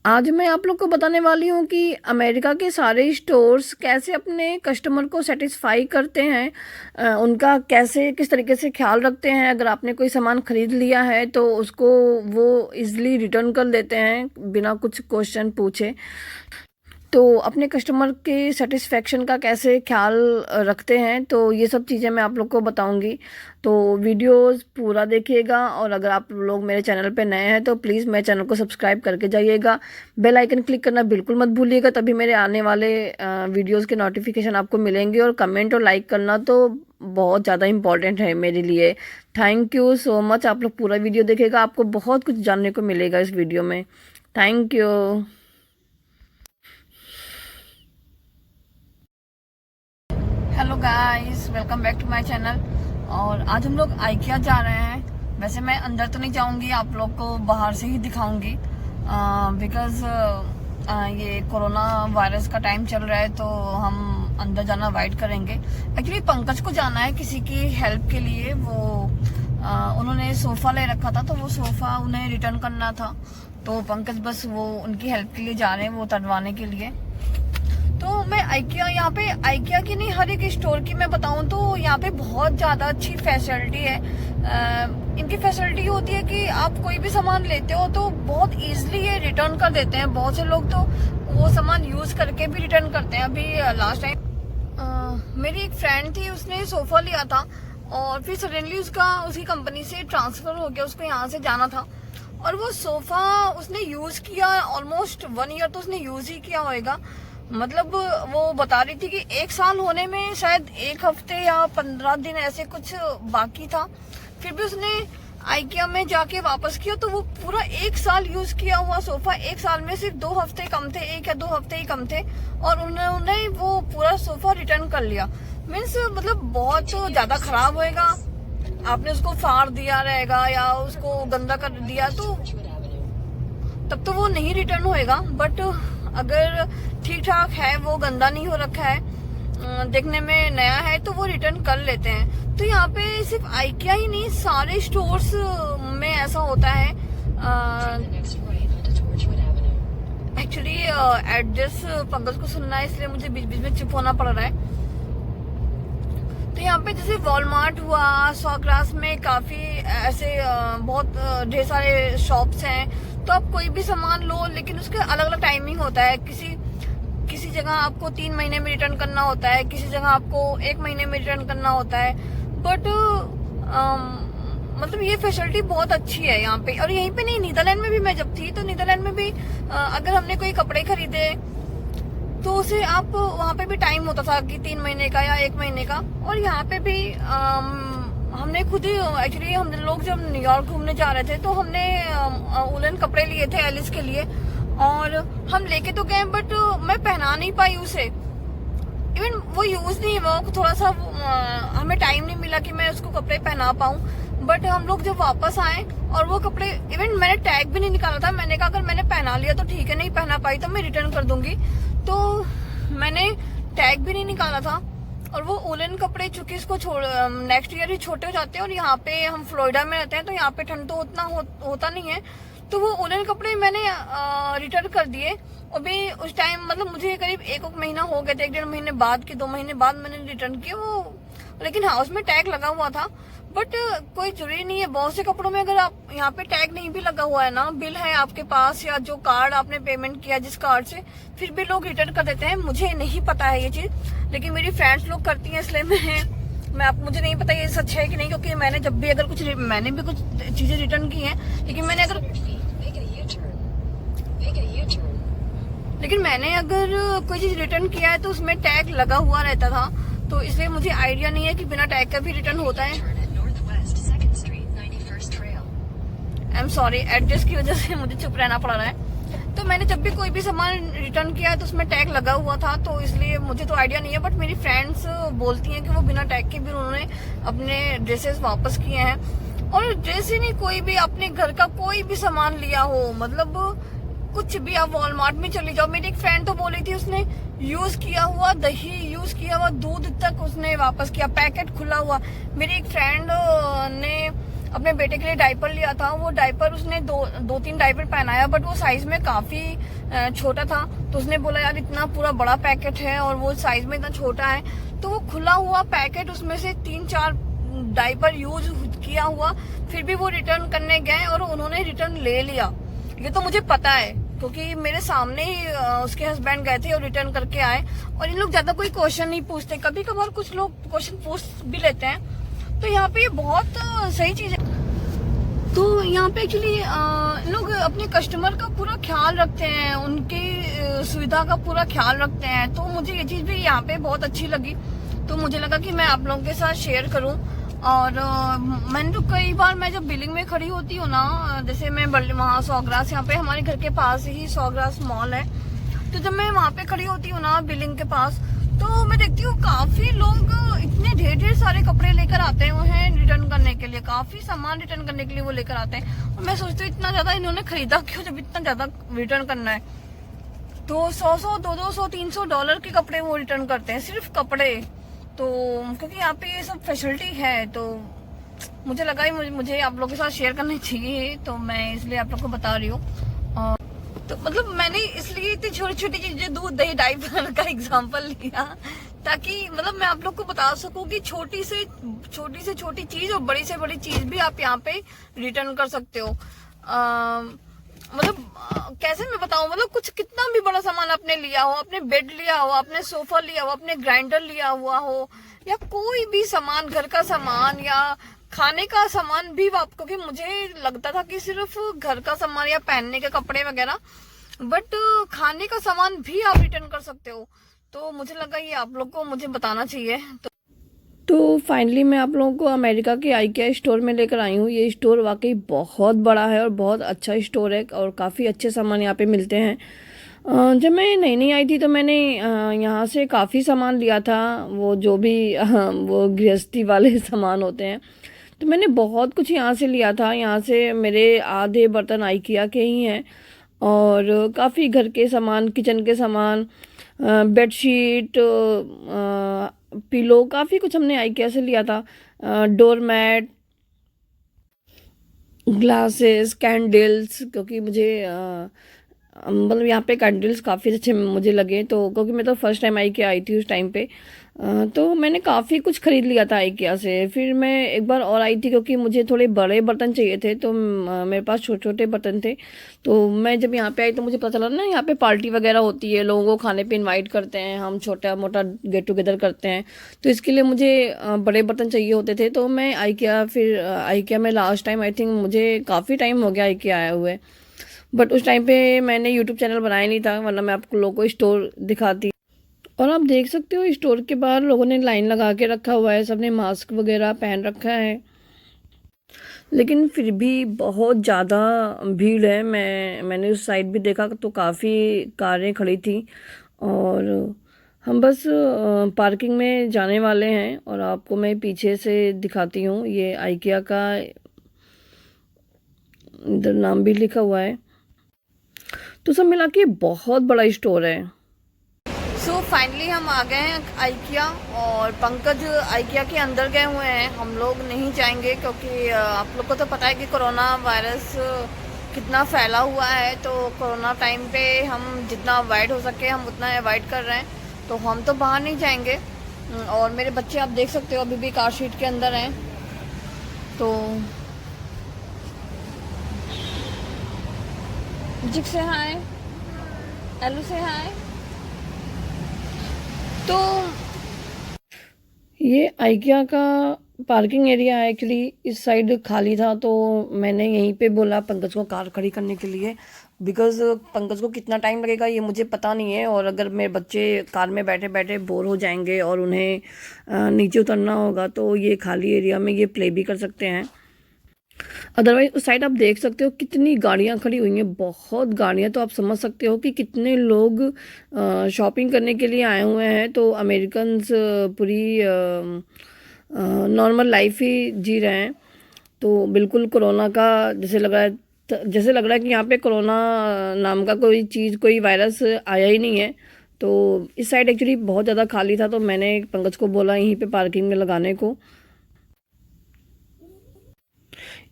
आज मैं आप लोग को बताने वाली हूँ कि अमेरिका के सारे स्टोर्स कैसे अपने कस्टमर को सेटिस्फाई करते हैं। उनका कैसे किस तरीके से ख्याल रखते हैं। अगर आपने कोई सामान खरीद लिया है तो उसको वो इजीली रिटर्न कर देते हैं बिना कुछ क्वेश्चन पूछे। तो अपने कस्टमर के सेटिस्फेक्शन का कैसे ख्याल रखते हैं, तो ये सब चीज़ें मैं आप लोग को बताऊंगी। तो वीडियोस पूरा देखिएगा, और अगर आप लोग मेरे चैनल पे नए हैं तो प्लीज़ मेरे चैनल को सब्सक्राइब करके जाइएगा। बेल आइकन क्लिक करना बिल्कुल मत भूलिएगा, तभी मेरे आने वाले वीडियोस के नोटिफिकेशन आपको मिलेंगे। और कमेंट और लाइक करना तो बहुत ज़्यादा इम्पॉर्टेंट है मेरे लिए। Thank you so much. आप लोग पूरा वीडियो देखिएगा, आपको बहुत कुछ जानने को मिलेगा इस वीडियो में। Thank you. Hello guys, welcome back to my channel. और आज हम लोग आइकिया जा रहे हैं। वैसे मैं अंदर तो नहीं जाऊंगी, आप लोग को बाहर से ही दिखाऊंगी, बिकॉज ये कोरोना वायरस का टाइम चल रहा है, तो हम अंदर जाना अवॉइड करेंगे। एक्चुअली पंकज को जाना है किसी की हेल्प के लिए। वो उन्होंने सोफा ले रखा था, तो वो सोफा उन्हें रिटर्न करना था। तो पंकज बस वो उनकी हेल्प के लिए जा रहे हैं, वो तड़वाने के लिए। तो मैं आइकिया, यहाँ पे आइकिया की नहीं, हर एक स्टोर की मैं बताऊं तो यहाँ पे बहुत ज्यादा अच्छी फैसिलिटी है। इनकी फैसिलिटी होती है कि आप कोई भी सामान लेते हो तो बहुत इजीली ये रिटर्न कर देते हैं। बहुत से लोग तो वो सामान यूज करके भी रिटर्न करते हैं। अभी लास्ट टाइम मेरी एक फ्रेंड थी, उसने सोफा लिया था और फिर सडनली उसकी कंपनी से ट्रांसफर हो गया, उसको यहाँ से जाना था। और वो सोफा उसने यूज किया ऑलमोस्ट 1 ईयर, तो उसने यूज ही किया होगा। मतलब वो बता रही थी कि 1 साल होने में शायद 1 हफ्ते या 15 दिन ऐसे कुछ बाकी था। फिर भी उसने आइकिया में जाके वापस किया, तो वो पूरा 1 साल यूज किया हुआ सोफा 1 साल में सिर्फ 2 हफ्ते कम थे, 1 या 2 हफ्ते ही कम थे, और उन्होंने वो पूरा सोफा रिटर्न कर लिया। मीन्स मतलब बहुत ज्यादा खराब होएगा, आपने उसको फाड़ दिया रहेगा या उसको गंदा कर दिया तो तब तो वो नहीं रिटर्न होएगा। बट अगर ठीक ठाक है, वो गंदा नहीं हो रखा है, देखने में नया है, तो वो रिटर्न कर लेते हैं। तो यहाँ पे सिर्फ आइकिया ही नहीं, सारे स्टोर्स में ऐसा होता है। एक्चुअली एड्रेस पंकज को सुनना है, इसलिए मुझे बीच बीच में चुप होना पड़ रहा है। तो यहाँ पे जैसे वॉलमार्ट हुआ, सॉक्रास में काफी ऐसे बहुत ढेर सारे शॉप्स हैं। तो आप कोई भी सामान लो, लेकिन उसके अलग अलग टाइमिंग होता है। किसी जगह आपको 3 महीने में रिटर्न करना होता है, किसी जगह आपको 1 महीने में रिटर्न करना होता है। बट मतलब ये फैसिलिटी बहुत अच्छी है यहाँ पे। और यहीं पे नहीं, नीदरलैंड में भी मैं जब थी, तो नीदरलैंड में भी अगर हमने कोई कपड़े खरीदे तो उसे आप वहाँ पे भी टाइम होता था कि 3 महीने का या 1 महीने का। और यहाँ पे भी हमने खुद ही, एक्चुअली हम लोग जब न्यूयॉर्क घूमने जा रहे थे तो हमने वुलन कपड़े लिए थे एलिस के लिए, और हम लेके तो गए, बट मैं पहना नहीं पाई उसे। इवन वो यूज नहीं, वो थोड़ा सा हमें टाइम नहीं मिला कि मैं उसको कपड़े पहना पाऊँ। बट हम लोग जब वापस आए और वो कपड़े, इवन मैंने टैग भी नहीं निकाला था। मैंने कहा अगर मैंने पहना लिया तो ठीक है, नहीं पहना पाई तो मैं रिटर्न कर दूंगी। तो मैंने टैग भी नहीं निकाला था। और वो वुलन कपड़े, चूंकि इसको नेक्स्ट ईयर ही छोटे हो जाते हैं, और यहाँ पे हम फ्लोरिडा में रहते हैं तो यहाँ पे ठंड तो उतना होता नहीं है। तो वो वुलन कपड़े मैंने रिटर्न कर दिए। और भी उस टाइम मतलब मुझे करीब 1 महीना हो गया था, 1 डेढ़ महीने बाद की 2 महीने बाद मैंने रिटर्न किया वो। लेकिन हाँ, उसमें टैग लगा हुआ था। बट कोई जरूरी नहीं है, बहुत से कपड़ों में अगर आप यहाँ पे टैग नहीं भी लगा हुआ है ना, बिल है आपके पास या जो कार्ड आपने पेमेंट किया जिस कार्ड से, फिर भी लोग रिटर्न कर देते हैं। मुझे नहीं पता है ये चीज, लेकिन मेरी फ्रेंड्स लोग करती हैं, इसलिए मुझे नहीं पता ये सच है कि नहीं, क्योंकि मैंने जब भी अगर मैंने भी कुछ चीजें रिटर्न की हैं, लेकिन मैंने अगर कोई चीज रिटर्न किया है तो उसमें टैग लगा हुआ रहता था। तो इसलिए मुझे आइडिया नहीं है कि बिना टैग का भी रिटर्न होता है। आई एम सॉरी, एड्रेस की वजह से मुझे चुप रहना पड़ रहा है। तो मैंने जब भी कोई भी सामान रिटर्न किया है तो उसमें टैग लगा हुआ था, तो इसलिए मुझे तो आइडिया नहीं है। बट मेरी फ्रेंड्स बोलती हैं कि वो बिना टैग के भी उन्होंने अपने ड्रेसेस वापस किए हैं। और ड्रेस ही नहीं, कोई भी अपने घर का कोई भी सामान लिया हो, मतलब कुछ भी, आप वॉलमार्ट में चली जाओ। मेरी एक फ्रेंड तो बोली थी उसने यूज किया हुआ दही, यूज किया हुआ दूध तक उसने वापस किया, पैकेट खुला हुआ। मेरी एक फ्रेंड ने अपने बेटे के लिए डायपर लिया था। वो डायपर उसने दो तीन डायपर पहनाया, बट वो साइज में काफी छोटा था। तो उसने बोला यार इतना पूरा बड़ा पैकेट है और वो साइज में इतना छोटा है, तो वो खुला हुआ पैकेट उसमें से 3-4 डायपर यूज किया हुआ, फिर भी वो रिटर्न करने गए और उन्होंने रिटर्न ले लिया। ये तो मुझे पता है क्योंकि मेरे सामने ही उसके हस्बैंड गए थे और रिटर्न करके आए। और इन लोग ज्यादा कोई क्वेश्चन नहीं पूछते, कभी कभार कुछ लोग क्वेश्चन पूछ भी लेते हैं। तो यहाँ पे ये बहुत सही चीज है। तो यहाँ पे एक्चुअली लोग अपने कस्टमर का पूरा ख्याल रखते हैं, उनकी सुविधा का पूरा ख्याल रखते हैं। तो मुझे ये चीज भी यहाँ पे बहुत अच्छी लगी, तो मुझे लगा कि मैं आप लोगों के साथ शेयर करूं। और मैंने तो कई बार, मैं जब बिलिंग में खड़ी होती हूँ ना, जैसे मैं वहाँ सौग्रास, यहाँ पे हमारे घर के पास ही सौग्रास मॉल है, तो जब मैं वहाँ पे खड़ी होती हूँ ना बिलिंग के पास, तो मैं देखती हूँ काफी लोग इतने ढेर सारे कपड़े लेकर आते हुए हैं रिटर्न करने के लिए, काफी सामान रिटर्न करने के लिए वो लेकर आते हैं। और मैं सोचती हूँ इतना ज्यादा इन्होंने खरीदा क्यों जब इतना ज्यादा रिटर्न करना है। तो 100 $200 $300 के कपड़े वो रिटर्न करते हैं, सिर्फ कपड़े। तो क्योंकि यहाँ पे ये सब फैसिलिटी है, तो मुझे लगा ही मुझे आप लोगों के साथ शेयर करनी चाहिए, तो मैं इसलिए आप लोग को बता रही हूँ। तो मतलब मैंने इसलिए इतनी छोटी छोटी चीजें, दूध दही डायपर का एग्जांपल लिया, ताकि मतलब मैं आप लोग को बता सकूं कि छोटी से छोटी चीज और बड़ी से बड़ी चीज भी आप यहाँ पे रिटर्न कर सकते हो। कैसे मैं बताऊं, मतलब कुछ कितना भी बड़ा सामान आपने लिया हो, आपने बेड लिया हो, आपने सोफा लिया हो, आपने ग्राइंडर लिया हुआ हो, या कोई भी सामान, घर का सामान या खाने का सामान भी आप, क्योंकि मुझे लगता था कि सिर्फ घर का सामान या पहनने के कपड़े वगैरह, बट खाने का सामान भी आप रिटर्न कर सकते हो। तो मुझे लगा ये आप लोग को मुझे बताना चाहिए। तो फाइनली मैं आप लोगों को अमेरिका के आइकिया स्टोर में लेकर आई हूँ। ये स्टोर वाकई बहुत बड़ा है और बहुत अच्छा स्टोर है और काफ़ी अच्छे सामान यहाँ पे मिलते हैं। जब मैं नई नई आई थी तो मैंने यहाँ से काफ़ी सामान लिया था, वो जो भी वो गृहस्थी वाले सामान होते हैं। तो मैंने बहुत कुछ यहाँ से लिया था। यहाँ से मेरे आधे बर्तन आइकिया के ही हैं और काफ़ी घर के सामान, किचन के सामान, बेडशीट, पिलो, काफ़ी कुछ हमने आइकिया से लिया था। डोर मैट, ग्लासेस, कैंडल्स, क्योंकि मुझे मतलब यहाँ पे कैंडल्स काफ़ी अच्छे मुझे लगे, तो क्योंकि मैं तो फर्स्ट टाइम आइकिया आई थी उस टाइम पे, तो मैंने काफ़ी कुछ ख़रीद लिया था आइकिया से। फिर मैं एक बार और आई थी क्योंकि मुझे थोड़े बड़े बर्तन चाहिए थे, तो मेरे पास छोटे छोटे बर्तन थे। तो मैं जब यहाँ पे आई तो मुझे पता चला ना, यहाँ पे पार्टी वगैरह होती है, लोगों को खाने पे इनवाइट करते हैं, हम छोटा मोटा गेट टुगेदर करते हैं, तो इसके लिए मुझे बड़े बर्तन चाहिए होते थे। तो मैं आइकिया में लास्ट टाइम, आई थिंक मुझे काफ़ी टाइम हो गया आइकिया आया हुए, बट उस टाइम पे मैंने यूट्यूब चैनल बनाया नहीं था, वरना मैं आपको लोगों को स्टोर दिखाती। और आप देख सकते हो स्टोर के बाहर लोगों ने लाइन लगा के रखा हुआ है, सबने मास्क वगैरह पहन रखा है, लेकिन फिर भी बहुत ज़्यादा भीड़ है। मैंने उस साइड भी देखा तो काफ़ी कारें खड़ी थी और हम बस पार्किंग में जाने वाले हैं। और आपको मैं पीछे से दिखाती हूँ, ये आइकिया का इधर नाम भी लिखा हुआ है। तो सब मिला के बहुत बड़ा स्टोर है। सो फाइनली हम आ गए हैं आइकिया, और पंकज आइकिया के अंदर गए हुए हैं। हम लोग नहीं जाएंगे क्योंकि आप लोग को तो पता है कि कोरोना वायरस कितना फैला हुआ है, तो कोरोना टाइम पे हम जितना अवॉइड हो सके हम उतना अवॉइड कर रहे हैं, तो हम तो बाहर नहीं जाएंगे। और मेरे बच्चे आप देख सकते हो अभी भी कार सीट के अंदर हैं। तो जिक से हाय, एलू से हाय। तो ये आइकिया का पार्किंग एरिया है। एक्चुअली इस साइड खाली था, तो मैंने यहीं पे बोला पंकज को कार खड़ी करने के लिए, बिकॉज पंकज को कितना टाइम लगेगा ये मुझे पता नहीं है, और अगर मेरे बच्चे कार में बैठे बैठे बोर हो जाएंगे और उन्हें नीचे उतरना होगा, तो ये खाली एरिया में ये प्ले भी कर सकते हैं। अदरवाइज उस साइड आप देख सकते हो कितनी गाड़ियां खड़ी हुई हैं, बहुत गाड़ियां। तो आप समझ सकते हो कि कितने लोग शॉपिंग करने के लिए आए हुए हैं। तो अमेरिकन्स पूरी नॉर्मल लाइफ ही जी रहे हैं। तो बिल्कुल कोरोना का जैसे लग रहा है कि यहाँ पे कोरोना नाम का कोई चीज़, कोई वायरस आया ही नहीं है। तो इस साइड एक्चुअली बहुत ज़्यादा खाली था, तो मैंने पंकज को बोला यहीं पे पार्किंग में लगाने को।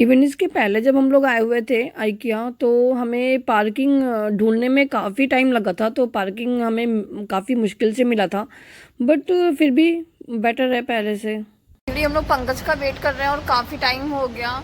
इवन इसके पहले जब हम लोग आए हुए थे आइकिया, तो हमें पार्किंग ढूंढने में काफ़ी टाइम लगा था, तो पार्किंग हमें काफ़ी मुश्किल से मिला था, बट फिर भी बेटर है पहले से। एक्चुअली हम लोग पंकज का वेट कर रहे हैं और काफ़ी टाइम हो गया।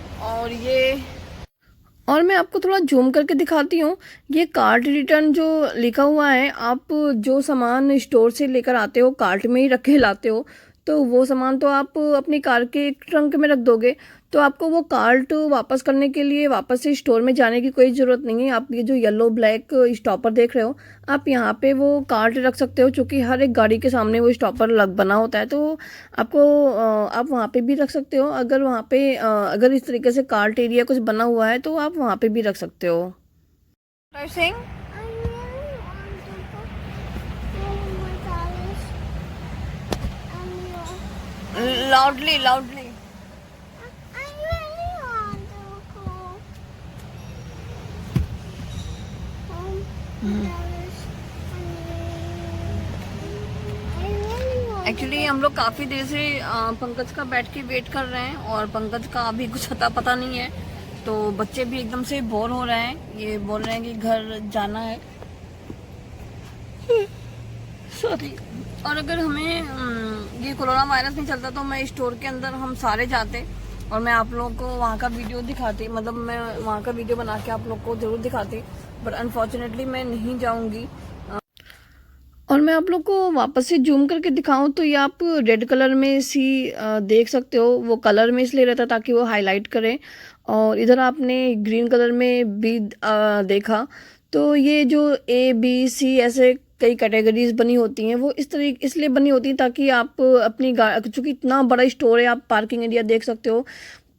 और मैं आपको थोड़ा जूम करके दिखाती हूँ। ये कार्ट रिटर्न जो लिखा हुआ है, आप जो सामान स्टोर से लेकर आते हो कार्ट में ही रख के लाते हो, तो वो सामान तो आप अपनी कार के ट्रंक में रख दोगे, तो आपको वो कार्ट वापस करने के लिए वापस से स्टोर में जाने की कोई ज़रूरत नहीं है। आप ये जो येलो ब्लैक स्टॉपर देख रहे हो, आप यहाँ पे वो कार्ट रख सकते हो, क्योंकि हर एक गाड़ी के सामने वो स्टॉपर लग बना होता है, तो आपको आप वहाँ पे भी रख सकते हो। अगर वहाँ पे अगर इस तरीके से कार्ट एरिया कुछ बना हुआ है, तो आप वहाँ पे भी रख सकते हो। लाउडली लाउडली एक्चुअली हम लोग काफ़ी देर से पंकज का बैठ के वेट कर रहे हैं, और पंकज का अभी कुछ अता पता नहीं है, तो बच्चे भी एकदम से बोर हो रहे हैं। ये बोल रहे हैं कि घर जाना है। सॉरी। और अगर हमें ये कोरोना वायरस नहीं चलता तो मैं स्टोर के अंदर हम सारे जाते और मैं आप लोगों को वहाँ का वीडियो दिखाती, मतलब मैं वहाँ का वीडियो बना के आप लोग को जरूर दिखाती, बट अनफॉर्चुनेटली मैं नहीं जाऊँगी। और मैं आप लोग को वापस से जूम करके दिखाऊं तो ये आप रेड कलर में सी देख सकते हो। वो कलर में इसलिए रहता ताकि वो हाईलाइट करें, और इधर आपने ग्रीन कलर में भी देखा, तो ये जो ABC ऐसे कई कैटेगरीज बनी होती हैं, वो इस तरीके इसलिए बनी होती हैं ताकि आप अपनी चूँकि इतना बड़ा स्टोर है, आप पार्किंग एरिया देख सकते हो,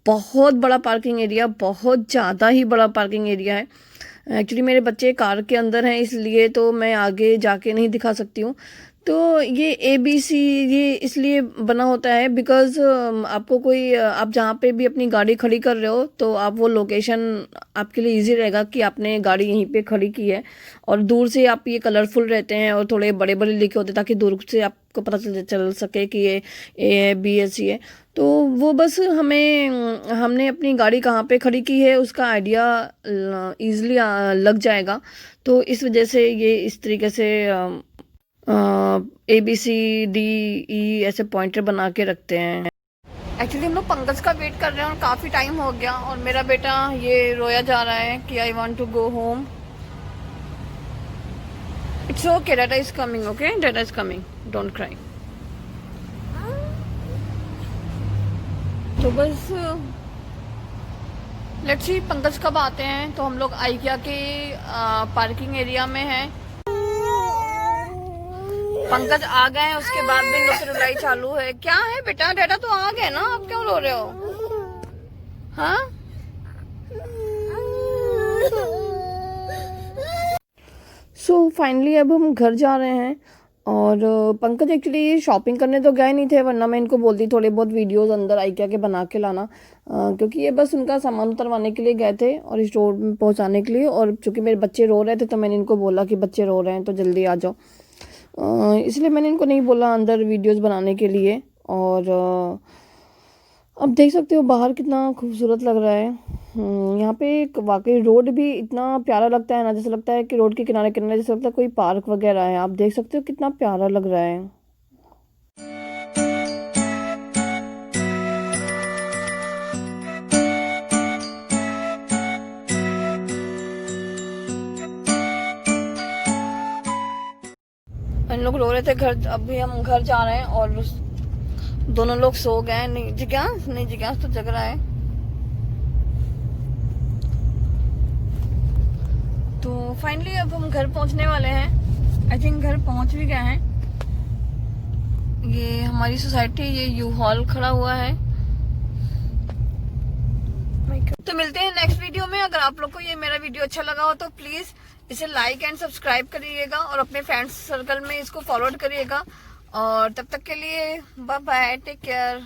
बहुत बड़ा पार्किंग एरिया, बहुत ज़्यादा ही बड़ा पार्किंग एरिया है। एक्चुअली मेरे बच्चे कार के अंदर हैं, इसलिए तो मैं आगे जाके नहीं दिखा सकती हूँ। तो ये ABC ये इसलिए बना होता है बिकॉज़ आपको कोई आप जहाँ पे भी अपनी गाड़ी खड़ी कर रहे हो, तो आप वो लोकेशन आपके लिए इजी रहेगा कि आपने गाड़ी यहीं पे खड़ी की है, और दूर से आप ये कलरफुल रहते हैं और थोड़े बड़े बड़े लिखे होते हैं ताकि दूर से आपको पता चल सके कि ये A है B है C है। तो वो बस हमने अपनी गाड़ी कहाँ पे खड़ी की है उसका आइडिया ईज़िली लग जाएगा, तो इस वजह से ये इस तरीके से ABCDE ऐसे पॉइंटर बना के रखते हैं। एक्चुअली हम लोग पंकज का वेट कर रहे हैं और काफ़ी टाइम हो गया, और मेरा बेटा ये रोया जा रहा है कि I want to go home. It's okay, data is coming, okay, data is coming, don't cry. तो बस लेट्स सी पंकज कब आते हैं। तो हम लोग आइकिया के पार्किंग एरिया में हैं। पंकज आ गए हैं, उसके बाद भी लोग की रुलाई चालू है। क्या है बेटा, डाटा तो आ गए ना, आप क्यों रो रहे हो? हाँ, सो फाइनली अब हम घर जा रहे हैं। और पंकज एक्चुअली शॉपिंग करने तो गए नहीं थे, वरना मैं इनको बोलती थोड़े बहुत वीडियोस अंदर आइकिया के बना के लाना, क्योंकि ये बस उनका सामान उतरवाने के लिए गए थे और स्टोर में पहुंचाने के लिए। और चूंकि मेरे बच्चे रो रहे थे, तो मैंने इनको बोला कि बच्चे रो रहे हैं तो जल्दी आ जाओ, इसलिए मैंने इनको नहीं बोला अंदर वीडियोस बनाने के लिए। और अब देख सकते हो बाहर कितना खूबसूरत लग रहा है। यहाँ पे वाकई रोड भी इतना प्यारा लगता है ना, जैसे लगता है कि रोड के किनारे किनारे जैसे लगता है कोई पार्क वगैरह है। आप देख सकते हो कितना प्यारा लग रहा है। इन लोग रो रहे थे घर, अभी हम घर जा रहे हैं और दोनों लोग सो गए। नहीं जिज्ञास तो जग रहा है। तो फाइनली अब हम घर पहुंचने वाले हैं। आई थिंक घर पहुंच भी गए हैं। ये हमारी सोसाइटी, ये यू हॉल खड़ा हुआ है। तो मिलते हैं नेक्स्ट वीडियो में। अगर आप लोग को ये मेरा वीडियो अच्छा लगा हो तो प्लीज इसे लाइक एंड सब्सक्राइब करिएगा, और अपने फ्रेंड्स सर्कल में इसको फॉरवर्ड करिएगा। और तब तक के लिए बाय बाय, टेक केयर।